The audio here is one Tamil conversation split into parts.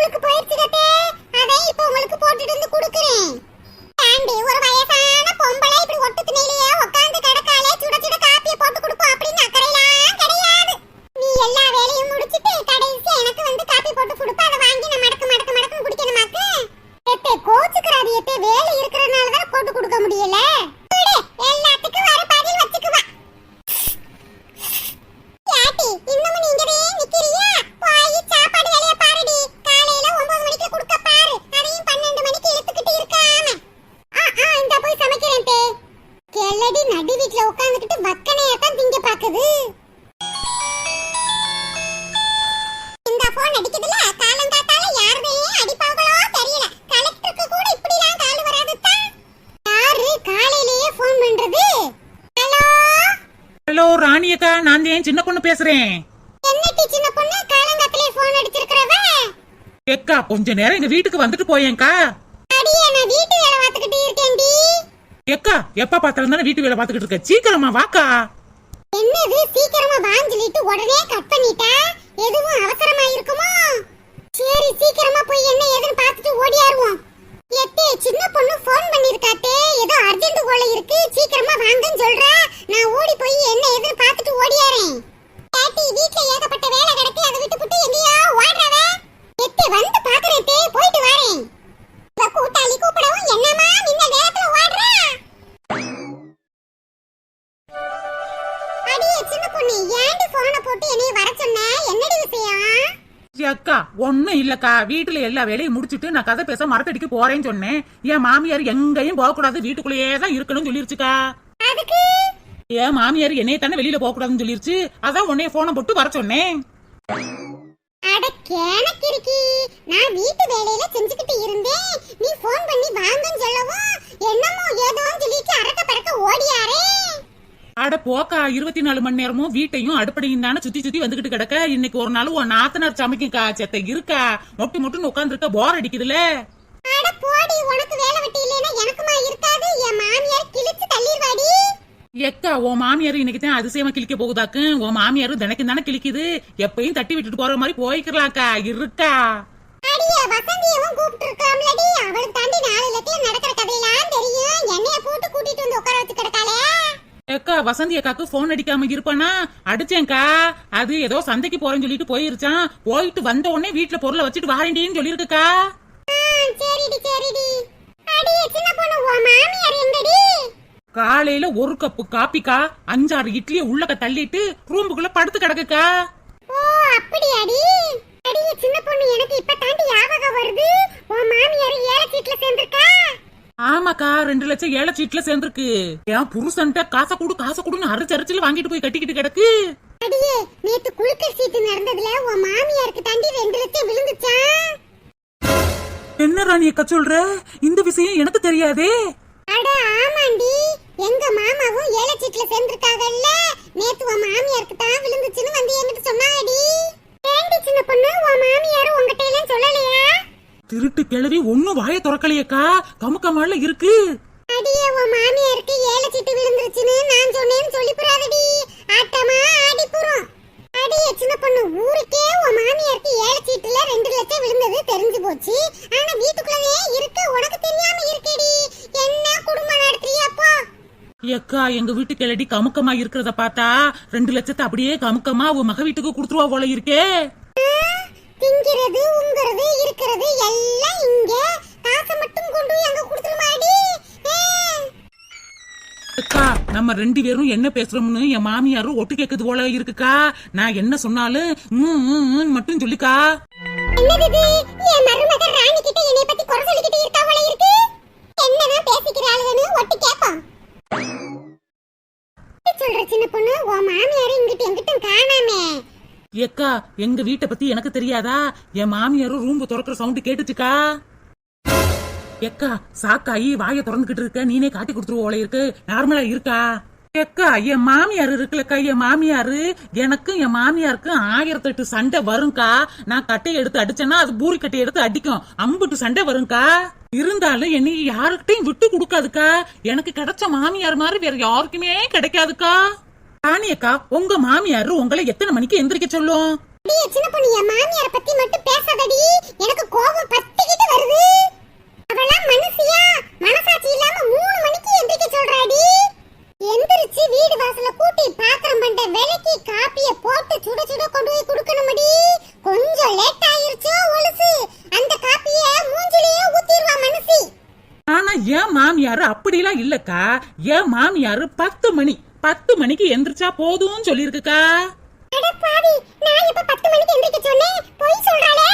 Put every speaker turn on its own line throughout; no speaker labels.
ஸ்கூலுக்கு போயிடுச்சுதே. அதை இப்போ உங்களுக்கு போட்டுட்டு வந்து குடுக்குறேன். ஆண்டி ஒரு வயசான பொம்பளை இப்படி ஒட்டு திணையிலேயே உட்கார்ந்து கடக்காலே சுட சுட காப்பியை போட்டு கொடுப்போம் அப்படின்னு அக்கறையெல்லாம் கிடையாது. நீ எல்லா வேலையும் முடிச்சிட்டு கடைசி எனக்கு வந்து காப்பி போட்டு கொடுப்ப. அதை வாங்கி நான் மடக்கு மடக்கு மடக்குன்னு குடிக்கணுமாக்கு. எத்தே கோச்சுக்கிறாது எத்தே, வேலை இருக்கிறதுனால தான் போட்டு கொடுக்க முடியல. எல்லாத்துக்கும் வர பதில் வச்சுக்குவா. யாட்டி இன்னும் நீங்கவே நிக்கிறியா? போய் சாப்பாடு வேலைய பாருடி. காலையில 9 மணிக்கு குடுக்க பாரு. அதையும் 12 மணிக்கு இழுத்துக்கிட்டு இருக்காம. இந்த போய் சமைக்கிறேன் தே. கேளடி நடு வீட்ல உட்கார்ந்துக்கிட்டு வக்கனையா தான் திங்க பாக்குது. இந்த போன் அடிக்குதுல, காலங்காத்தால யாருமே அடிப்பாங்களோ தெரியல. கலெக்டருக்கு கூட இப்படிலாம் கால் வராது தான். யாரு காலையிலேயே போன் பண்றது? ஹலோ
ஹலோ ராணி அக்கா, நான் தான் சின்ன பொண்ணு பேசுறேன்.
என்னடி சின்ன பொண்ணு காலங்காத்தாலே போன் அடிச்சிருக்கறவ?
அக்கா கொஞ்ச நேரம் எங்க வீட்டுக்கு வந்துட்டு போயேன்க்கா.
அடியே நான் வீட்டு வேலை பார்த்துக்கிட்டு இருக்கேன்டி.
அக்கா எப்ப பார்த்தாலும் தானே வீட்டு வேலை பார்த்துக்கிட்டு இருக்க, சீக்கிரமா வாக்கா.
என்னது சீக்கிரமா வான்னு சொல்லிட்டு உடனே கட் பண்ணிட்டா? எதுவும் அவசரமா இருக்குமோ? சரி சீக்கிரமா போய் என்ன ஏதுன்னு பார்த்துட்டு ஓடியாருவோம். எத்தே சின்ன பொண்ணு ஃபோன் பண்ணிருக்காத்தே, ஏதோ அர்ஜென்ட் கோல இருக்கு, சீக்கிரமா வாங்கன்னு சொல்றா. நான் ஓடி போய் என்ன ஏதுன்னு பார்த்துட்டு ஓடியாரேன். பாட்டி வீட்ல ஏகப்பட்ட வேலை கிடக்கு, அதை விட்டுப்புட்டு எங்கேயா ஓடுறவ? எத்தே வந்து பாக்குறேன் தே, போயிட்டு வரேன். இந்த கூட்டாளி கூப்பிடவும் என்னமா நின்ன நேரத்துல ஓடுறா? அடியே சின்ன பொண்ணு ஏன்டி போனை போட்டு என்னைய வர சொன்ன? என்னடி விஷயம்?
அக்கா ஒண்ணும் இல்லக்கா, வீட்டுல எல்லா வேலையும் முடிச்சிட்டு நான் கதை பேச மரத்தடிக்கு போறேன்னு சொன்னேன். என் மாமியார் எங்கேயும் போக கூடாது, வீட்டுக்குள்ளேயே தான் இருக்கணும்னு சொல்லிருச்சுக்கா.
அதுக்கு
என் மாமியார் என்னைய தானே வெளியில போக கூடாதுன்னு சொல்லிருச்சு, அதான் உன்னைய போனை போட்டு வர சொன்னேன்.
அட கேனக்கிருக்கி, நான் வீட்டு வேலையில செஞ்சுக்கிட்டு இருந்தேன். நீ போன் பண்ணி வாங்கன்னு சொல்லவும் என்னமோ ஏதோன்னு சொல்லிட்டு அரக்க பறக்க ஓடியாரே.
அட போக்கா, 24 மணி நேரமும் வீட்டையும் அடுப்படையும் தானே சுத்தி சுத்தி வந்துகிட்டு கிடக்க. இன்னைக்கு ஒரு நாள் உன் நாத்தனார் சமைக்கா செத்த இருக்கா, மொட்டு மொட்டுன்னு உட்காந்துருக்க, போர் அடிக்குதுல.
அட போடி, உனக்கு வேலை வெட்டி இல்லைன்னா எனக்குமா இருக்காது? என் மாமியார் கிழிச்சு தள்ளிடுவாடி.
எக்கா உன் மாமியார் இன்னைக்கு தான் அதிசயமா கிழிக்க போகுதாக்கு. உன் மாமியார் தினைக்கும் தானே கிழிக்குது, எப்பயும் தட்டி விட்டுட்டு போற மாதிரி போய்க்கலாக்கா இருக்கா.
அடியே வசந்தியவும் கூப்பிட்டு இருக்காம்லடி, அவளுக்கு தாண்டி 4 லட்சம் நடக்கிற கதையெல்லாம் தெரியும். என்னைய போட்டு கூட்டிட்டு வந்து உட்கார வச்சு கிடக்காளே.
அக்கா வசந்தி அக்காக்கு போன் அடிக்காம இருப்பானா? அடிச்சேன்க்கா, அது ஏதோ சந்தைக்கு போறேன்னு சொல்லிட்டு போயிருச்சான். போயிட்டு வந்த உடனே வீட்டுல பொருளை வச்சுட்டு வாரேண்டின்னு சொல்லிருக்குக்கா.
சரிடி சரிடி. அடியே சின்ன பொண்ணு, உன் மாமியார் எங்கடி?
காலையில 1 கப்பு காப்பிக்கா, 5-6 இட்லியை உள்ளக்க தள்ளிட்டு ரூமுக்குள்ள படுத்து கிடக்குக்கா.
ஓ அப்படியாடி. அடியே சின்ன பொண்ணு, எனக்கு இப்ப தாண்டி ஞாபகம் வருது. உன் மாமியார் 7 சீட்ல சேர்ந்திருக்கா.
ஆமாக்கா 2 லட்சம் 7 சீட்ல சேர்ந்திருக்கு. என் புருஷன்ட்ட காசை கொடுன்னு அரைச்சரிச்சில வாங்கிட்டு போய் கட்டிக்கிட்டு கிடக்கு.
அடியே நேத்து குளுக்கல் சீட்டு நடந்ததுல உன் மாமியாருக்கு தாண்டி 2 லட்சம் விழுந்துச்சா?
என்ன ராணி அக்கா சொல்ற? இந்த விஷயம் எனக்கு தெரியாதே.
அட ஆமாண்டி, எங்க மாமாவும் 7 சீட்ல சேர்ந்திருக்காங்கல்ல. நேத்து உன் மாமியாருக்கு தான் விழுந்துச்சுன்னு வந்து என்கிட்ட சொன்னாடி. ஏண்டி சின்ன பொண்ணு, உன் மாமியார் உங்ககிட்ட எல்லாம் சொல்லலையா?
திருட்டு கிளவி ஒன்னும் வாய திறக்கலையக்கா, கமுக்கமால இருக்கு.
அடியே உன் மாமியாருக்கு 7 சீட்டு விழுந்துருச்சுன்னு நான் சொன்னேன்னு சொல்லி புறாதடி, ஆட்டமா ஆடி புறோம். அடியே சின்ன பொண்ணு, ஊருக்கே உன் மாமியாருக்கு 7 சீட்டுல 2 லட்சம் விழுந்தது தெரிஞ்சு போச்சு. ஆனா வீட்டுக்குள்ளவே இருக்கு, உனக்கு தெரியாம இருக்கேடி. என்ன குடும்பம் நடத்துறியாப்போ?
ஏக்கா எங்க வீட்டு கிளடி கமுக்கமா இருக்கிறத பார்த்தா 2 லட்சத்தை அப்படியே கமுக்கமா அவ மக வீட்டுக்கு கொடுத்துருவா போல இருக்கே.
திங்கிறது உங்கிறது இருக்கிறது எல்லாம் இங்க, காசை மட்டும் கொண்டு அங்க கொடுத்துருமாடி.
அக்கா நம்ம 2 பேரும் என்ன பேசுறோம்னு என் மாமியாரும் ஒட்டு கேக்குது போல இருக்குக்கா. நான் என்ன சொன்னாலும் மட்டும் சொல்லிக்கா.
என்னது என் மருமக ராணி கிட்ட என்னைய பத்தி குறை சொல்லிக்கிட்டு இருக்கா போல இருக்கு. என்னதான் பேசிக்கிறாளுன்னு ஒட்டு கேப்போம். சொல்ற சின்ன பொண்ணு, உன் மாமியார் இங்கிட்டு எங்கிட்டும் காணாமே.
ஏக்கா எங்க வீட்டை பத்தி எனக்கு தெரியாதா? என் மாமியாரும் ரூம் திறக்கிற சவுண்ட் கேட்டுச்சுக்கா. ஏக்கா சாக்காயி வாய திறந்துகிட்டு இருக்க, நீனே காட்டி கொடுத்துருவோல இருக்கு, நார்மலா இருக்கா? ஏக்கா என் மாமியார் இருக்குல்லக்கா, என் மாமியாரு எனக்கும் என் மாமியாருக்கும் 1008 சண்டை வரும்க்கா. நான் கட்டையை எடுத்து அடிச்சேன்னா அது பூரி கட்டையை எடுத்து அடிக்கும், அம்புட்டு சண்டை வரும்க்கா. இருந்தாலும் என்னை யாருக்கிட்டையும் விட்டு கொடுக்காதுக்கா. எனக்கு கிடைச்ச மாமியார் மாதிரி வேற யாருக்குமே கிடைக்காதுக்கா. ராணியக்கா உங்க மாமியாரு உங்களை எத்தனை மணிக்கு எந்திரிக்க சொல்லும்?
சின்ன பொண்ணு, என் மாமியார பத்தி மட்டும் பேசாதடி, எனக்கு
ஏன் மாமியாரு அப்படிலாம் இல்லக்கா. ஏன் மாமியாரு 10 மணிக்கு எந்திரிச்சா போதும் சொல்லிருக்குக்கா.
அட பாவி, நான் இப்ப 10 மணிக்கு எந்திரிக்க சொன்னேன், பொய் சொல்றாளே.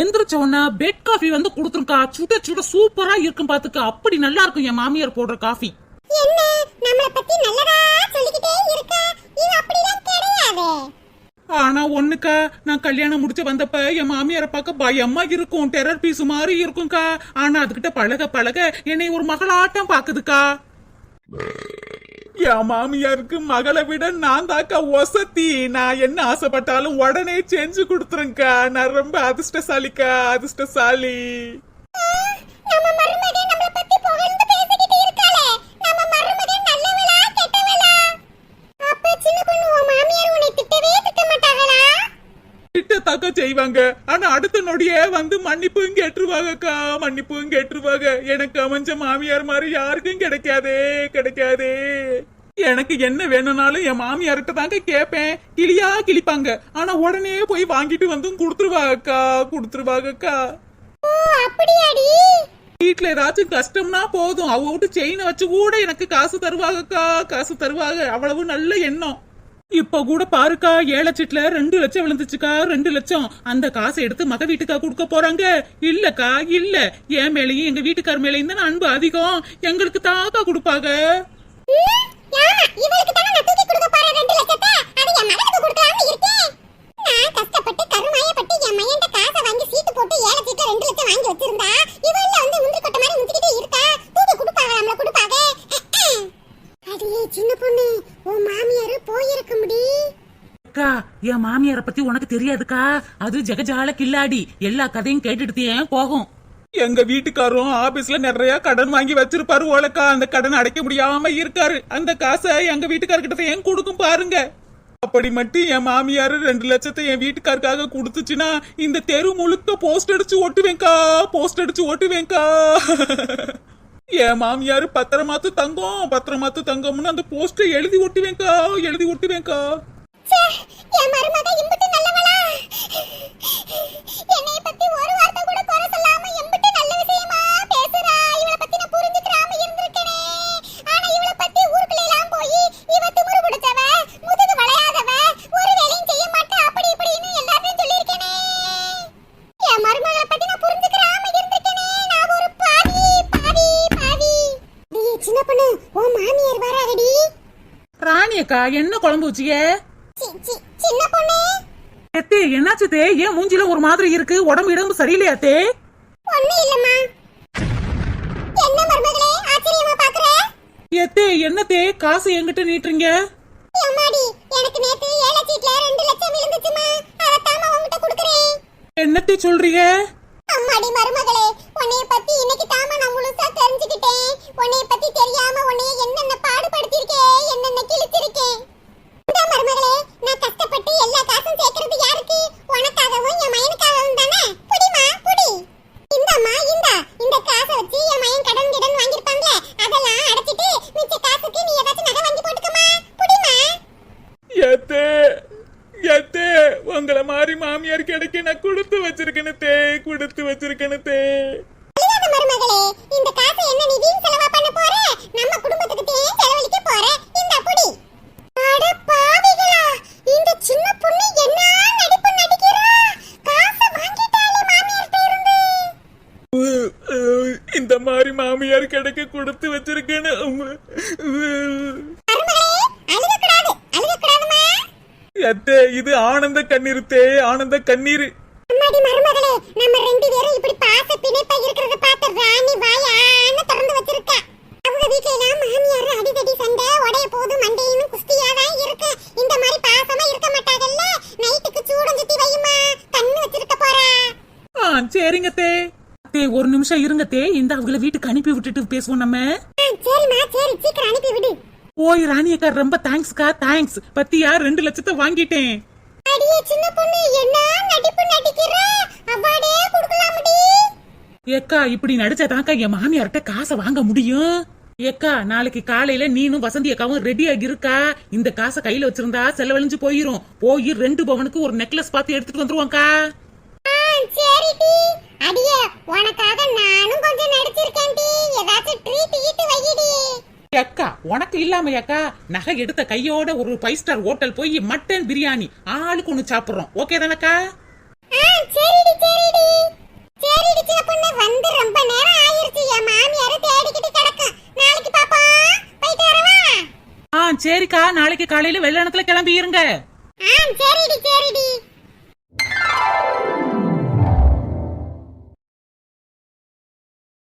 எந்திரிச்சோன்னா பெட் காஃபி வந்து குடுத்துருக்கா. சுட சுட சூப்பரா இருக்கும் பாத்துக்கா. அப்படி நல்லா இருக்கும் என் மாமியார் போடுற காஃபி.
என்ன நம்மள பத்தி நல்லதா சொல்லிக்கிட்டே இருக்க, இது அப்படிலாம் கிடையாது.
ஆனா ஒண்ணுக்கா, நான் கல்யாணம் முடிச்சு வந்தப்ப என் மாமியாரை பார்க்க பயமா இருக்கும், டெரர் பீஸ் மாதிரி இருக்கும்க்கா. ஆனா அதுகிட்ட பழக பழக என்னை ஒரு மகளாட்டம் பாக்குதுக்கா. என் மாமியாருக்கு மகளை விட நான் தாக்கா ஒசத்தி. நான் என்ன ஆசைப்பட்டாலும் உடனே செஞ்சு கொடுத்துருங்கக்கா. நான் ரொம்ப அதிர்ஷ்டசாலிக்கா, அதிர்ஷ்டசாலி.
நம்ம மருமகே நம்மள பத்தி புகழ்ந்து பேசிக்கிட்டு இருக்காளே, நம்ம மருமகே நல்லவளா கெட்டவளா? அப்ப சின்ன பொண்ணு, உன் மாமியார் உன்னை திட்டவே திட்ட மாட்டாங்களா?
திட்டத்தாக்கா செய்வாங்க. ஆனா அடுத்த நொடியே வந்து மன்னிப்பும் கேட்டுருவாங்கக்கா, மன்னிப்பும் கேட்டுருவாங்க. எனக்கு அமைஞ்ச மாமியார் மாதிரி யாருக்கும் கிடைக்காதே, கிடைக்காதே. எனக்கு என்ன வேணும்னாலும் என் மாமியார்கிட்ட தாங்க கேட்பேன். கிளியா கிளிப்பாங்க. ஆனா உடனே போய் வாங்கிட்டு வந்தும் கொடுத்துருவாங்கக்கா, கொடுத்துருவாங்கக்கா.
ஓ அப்படியாடி?
வீட்டுல ஏதாச்சும் கஷ்டம்னா போதும், அவங்க விட்டு செயினை வச்சு கூட எனக்கு காசு தருவாங்கக்கா, காசு தருவாங்க. அவ்வளவு நல்ல எண்ணம். இப்ப கூட பாருக்கா, 7 சீட்ல 2 லட்சம் விழுந்துச்சுக்கா, 2 லட்சம். அந்த காசை எடுத்து மக வீட்டுக்கா கொடுக்க போறாங்க. இல்லக்கா இல்ல, என் மேலையும் எங்க வீட்டுக்கார மேலையும் தான் அன்பு அதிகம். எங்களுக்கு தாக்கா கொடுப்பாங்க.
யாமா, இவளுக்கு தான நான் தூக்கி கொடுக்க போறேன் 2 லட்சத்தை. அது என் மகனுக்கு கொடுக்கலாம்னு இருக்கேன். நான் கஷ்டப்பட்டு கருமாயப்பட்டு என் மகன்கிட்ட காசை வாங்கி சீட்டு போட்டு 7 சீட்ல 2 லட்சம் வாங்கி வச்சிருந்தா, இவள்ல வந்து முந்திரி கொட்டை மாதிரி முந்திக்கிட்டே இருக்கா. தூக்கி கொடுப்பாங்க, நம்மள கொடுப்பாங்க. அடியே சின்ன பொண்ணு, உன் மாமியாரு போயிருக்க முடி.
அக்கா, என் மாமியாரை பத்தி உனக்கு தெரியாதுக்கா. அது ஜெகஜால கில்லாடி. எல்லா கதையும் கேட்டுட்டு போகும். எங்க வீட்டுக்காரரும் ஆபீஸ்ல நிறைய கடன் வாங்கி வச்சிருப்பாரு ஓலக்கா. அந்த கடன் அடைக்க முடியாம இருக்காரு. அந்த காசை எங்க வீட்டுக்காரர்கிட்ட ஏன் கொடுக்கும் பாருங்க. அப்படி மட்டும் என் மாமியாரு 2 லட்சத்தை என் வீட்டுக்காருக்காக கொடுத்துச்சுன்னா இந்த தெரு முழுக்க போஸ்ட் அடிச்சு ஒட்டுவேங்கா, போஸ்ட் அடிச்சு ஒட்டுவேங்கா. என் மாமியாரு பத்திரமாத்து தங்கம், பத்திரமாத்து தங்கம்னு அந்த போஸ்ட எழுதி ஒட்டுவேங்கா, எழுதி ஒட்டுவேங்கா.
என் மருமக இம்புட்டு நல்லவளா? என்னைய பத்தி ஒரு வார்த்தை கூட குறை சொல்லாம இம்புட்டு நல்ல விஷயமா பேசுறா. இவளை பத்தி நான் புரிஞ்சுக்கிறாம இருந்திருக்கனே. ஆனா இவளை பத்தி ஊருக்குள்ள எல்லாம் போய் இவ திமிரு பிடிச்சவ, முதுகு வளையாதவ, ஒரு வேலையும் செய்ய மாட்டா, அப்படி இப்படின்னு எல்லாத்தையும் சொல்லியிருக்கனே. என் மருமகளை பத்தி நான் புரிஞ்சுக்கிறாம இருந்திருக்கனே. நான் ஒரு பாவி, பாவி, பாவி. டேய் சின்ன பொண்ணு, உன் மாமியார் வராதடி.
ராணி அக்கா, என்ன குழம்பு வச்சிய?
சின்ன பொண்ணு,
எத்தே என்னாச்சு தே? ஏன் மூஞ்சில ஒரு மாதிரி இருக்கு? உடம்பு இடம்பு சரியில்லையா தே?
ஒண்ணு இல்லம்மா. என்ன மருமகளே ஆச்சரியமா பாக்குற?
எத்தே என்ன தே காசு என்கிட்ட நீட்டுறீங்க?
அம்மாடி, எனக்கு நேத்து 7 சீட்ல 2 லட்சம் விழுந்துச்சுமா. அதத்தாமா உன்கிட்ட கொடுக்கிறேன்.
என்னத்தே சொல்றீங்க?
அம்மாடி மருமகளே, உன்னைய பத்தி இன்னைக்கு தாமா நான் முழுசா தெரிஞ்சுக்கிட்டேன். உன்னைய பத்தி தெரியாம உன்னைய என்னென்ன பாடுபடுத்திருக்கேன், என்னென்ன கிழிச்சிருக்கேன். இந்த மருமகளே, நான் கஷ்டப்பட்டு எல்லா காசும் சேர்க்கிறது யாருக்கு? உனக்காகவும் என் மயனுக்காகவும் தானே. புடிமா புடி. இந்தம்மா இந்த காசை வச்சு என் மயன் கடன் வாங்கிருப்பாங்களே, அதெல்லாம் அடைச்சிட்டு மிச்ச காசுக்கு நீ ஏதாச்சும் நகை வாங்கி போட்டுக்கமா. புடிமா.
எத்தே எத்தே, உங்களை மாதிரி மாமியார் கிடைக்க நான் கொடுத்து வச்சிருக்கேன்னு தே, கொடுத்து வச்சிருக்கேன்னு தே.
மருமகளே, இந்த காசை என்ன நீ வீண் செலவா பண்ண போற? நம்ம குடும்பத்துக்கு செலவழிக்க போற. இந்த புடி. அட பாவிகளா, இந்த சின்ன பொண்ணு என்ன நடிப்பு நடிக்கிறா? காசை வாங்கிட்டாளே மாமியார்ட்ட இருந்து.
இந்த மாதிரி மாமியார் கிடைக்க கொடுத்து வச்சிருக்கேன்னு.
மருமகளே, அழுகக்கூடாது, அழுகக்கூடாதுமா.
எத்தே, இது ஆனந்த கண்ணீர் தே, ஆனந்த கண்ணீர்.
அம்மாடி மருமகளே, நம்ம 2 பேரும் இப்படி பாச பிணைப்பா இருக்கிறத பார்த்து ராணி வாயான்னு திறந்து வச்சிருக்கா. அவங்க வீட்ல எல்லாம் மாமியார் அடிதடி சண்டை உடைய போது மண்டையும் குஸ்தியாதான் இருக்கு. இந்த மாதிரி பாசமா இருக்க மாட்டாங்கல்ல. நைட்டுக்கு சூடம் சுத்தி வையுமா, கண்ணு வச்சிருக்க போறா.
சரிங்க தே. தே ஒரு நிமிஷம் இருங்க தே, இந்த அவங்கள வீட்டுக்கு அனுப்பி விட்டுட்டு பேசுவோம் நம்ம.
சரிம்மா, சரி சீக்கிரம் அனுப்பி விடு.
ஓய் ராணி அக்கா, ரொம்ப தேங்க்ஸ்க்கா, தேங்க்ஸ். பத்தியா 2 லட்சத்தை வாங்கிட்டேன்.
அடியே சின்ன பொண்ணு, என்ன நடிப்பு நடிக்கிறா? அவாடே கொடுக்கலாம்டி.
ஏக்கா, இப்படி நடிச்சாதாக்கா என் மாமியார்ட்ட காசை வாங்க முடியும். ஏக்கா, நாளைக்கு காலையில நீனும் வசந்தி அக்காவும் ரெடியா இருக்கா? இந்த காசை கையில வச்சிருந்தா செலவழிஞ்சு போயிரும். போய் 2 பவனுக்கு ஒரு நெக்லஸ் பார்த்து எடுத்துட்டு வந்துருவாங்கக்கா.
சரிடி. அடியே, உனக்காக நானும் கொஞ்சம் நடிச்சிருக்கேன்டி. ஏதாவது
அக்கா உனக்கு இல்லாம அக்கா நகை எடுத்த கையோட ஒரு 5 ஸ்டார் ஹோட்டல் போய் மட்டன் பிரியாணி ஆளுக்கு ஒண்ணு சாப்பிடுறோம். ஓகே தானக்கா?
சரிடி சரிடி சரிடி சின்ன பொண்ணு வந்து ரொம்ப நேரம் ஆயிருச்சு. என் மாமியார தேடிக்கிட்டு கிடக்கும். நாளைக்கு பாப்பா போயிட்டு வரவா?
சரிக்கா, நாளைக்கு காலையில வெள்ளனத்துல கிளம்பி இருங்க.
சரிடி சரிடி.